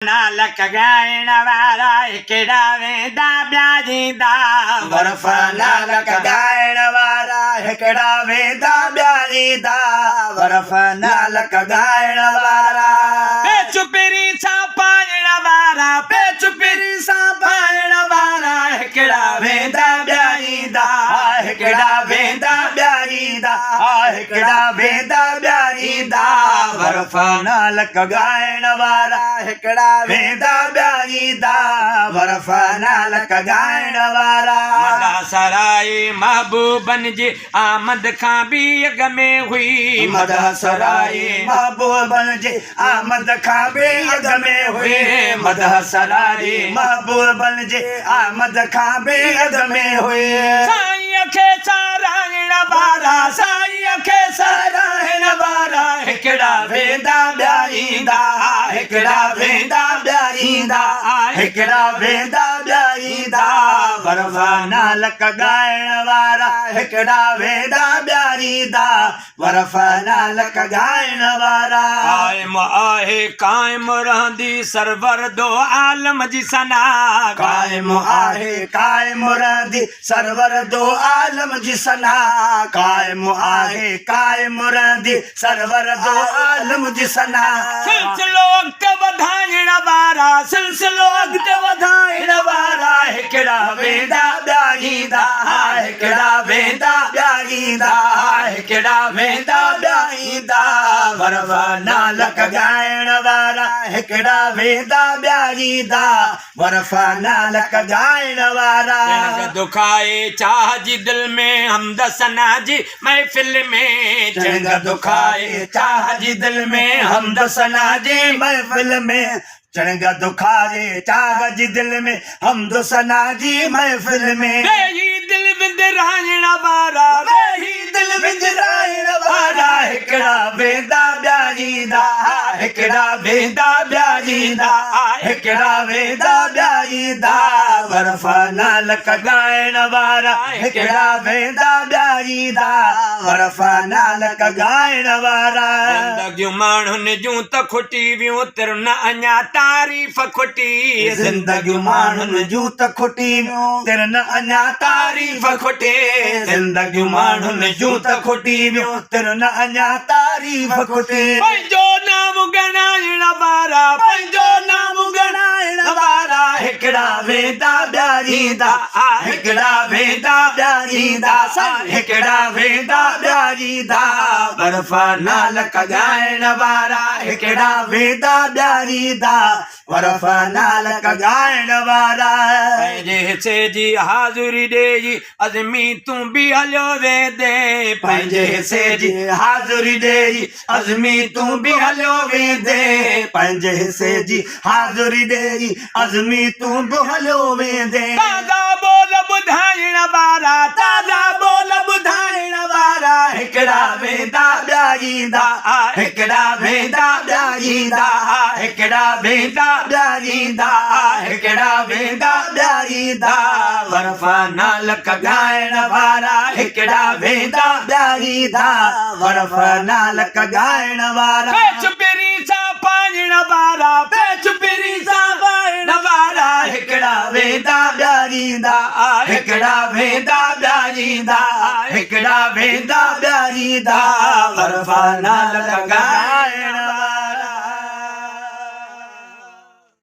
नालक ॻाइण वारा हिकिड़ा वेंदा ॿियारींदा बर्फ़ नालक ॻाइण वारा हिकिड़ा वेंदा ॿियारींदा बर्फ़ नालक ॻाइण वारा चुपिरी सां पाइण वारा चुपिरी सां पाइण वारा हिकिड़ा वेंदा ॿियारींदा हिकिड़ा वेंदा ॿियारींदा हिकिड़ा वेंदा ॿियारींदा बर्फ़ नालक ॻाइण वारा हिकिड़ा वेंदा ॿियारींदा बर्फ़ नालक ॻाइण वारा मदा सराय महबूबन जी आमद खां बि अॻ में हुई मदा सराय महबूबन जी आमद खां बि अॻ में हुई मदा सराय महबूबन जी आमद खां बि अॻ में हुई साईं खे साराइण वारा साईं खे साराइण वारा हिकिड़ा वेंदा ॿियारींदा हिकिड़ा वेंदा ॿियारींदा हिकिड़ा वेंदा ॿियारींदा बर्फ़ नालक ॻाइण वारा हिकिड़ा वेंदा ॿियारींदा बर्फ़ नालक ॻाइण वारा क़ाइम आहे क़ाइम रहंदी सरवर दो आलम जी सना क़ाइम आहे क़ाइम रहंदी सरवर दो आलम जी सना क़ाइम आहे क़ाइम रहंदी सरवर दो आलम जी सना सिलसिलो अॻिते वधाइण वारा सिलसिलो अॻिते वधाइण वारा हिकिड़ा वेंदा ॿियारींदा हिकिड़ा वेंदा ॿियारींदा हिकिड़ा वेंदा ॿियारींदा बर्फ़ नालक ॻाइण वारा हिकिड़ा वेंदा ॿियारींदा बर्फ़ नालक ॻाइण वारा दुखाए चाह जी दिल में हमद सना जी महफ़िल में जंग दुखाए चाह जी दिल में हमद सना जी महफ़िल में चंग दुखाए चाह जी दिल में हमद सना जी महफ़िल में वेही दिल विंदराइण वारा वेही दिल विंदराइण वारा हिकिड़ा वेंदा ॿियारींदा हिकिड़ा वेंदा ॿियारींदा हिकिड़ा वेंदा ॿियारींदा बर्फ़ नालक ॻाइण वारा हिकिड़ा वेंदा ॿियारींदा बर्फ़ नालक ॻाइण वारा ज़िंदगियूं माण्हुनि जूं त खुटी वियूं तिर न अञा तारीफ़ खुटी ज़िंदगियूं माण्हुनि जूं त खुटी वियूं तिर न अञा तारीफ़ खुटी ज़िंदगियूं माण्हुनि जूं त खुटी वियूं तिर न अञा तारीफ़ खुटी पंहिंजो नाम ॻणाइण वारा पंहिंजो नाम ॻणाइण वारा हिकिड़ा वेंदा ॿियारींदा हिकिड़ा वेंदा ॿियारींदा हिकिड़ा वेंदा ॿियारींदा बर्फ़ नालक ॻाइण वारा हिकिड़ा वेंदा ॿियारींदा बर्फ़ नालक ॻाइण वारा पंहिंजे हिसे जी हाज़ुरी ॾेई अज़मी तूं बि हलियो वेंदे पंहिंजे हिसे जी हाज़ुरी ॾेई अज़मी तूं बि हलियो वेंदे पंहिंजे हिसे जी हाज़ुरी ॾेई अज़मी तूं बि हलियो वेंदे ताज़ा बोल ॿुधाइण वारा ताज़ा बोल ॿुधाइण वारा हिकिड़ा वेंदा ॿियारींदा हिकिड़ा वेंदा ॿियारींदा हिकिड़ा वेंदा ॿियारींदा हिकिड़ा वेंदा ॿियारींदा बर्फ़ नालक ॻाइण वारा हिकिड़ा वेंदा ॿियारींदा बर्फ़ नालक ॻाइण वारा चुपिरी सां पाइण वारा चुपिरी सां पाइण वारा हिकिड़ा वेंदा ॿियारींदा हिकिड़ा वेंदा ॿियारींदा हिकिड़ा वेंदा ॿियारींदा बर्फ़ नालक ॻाइण वारा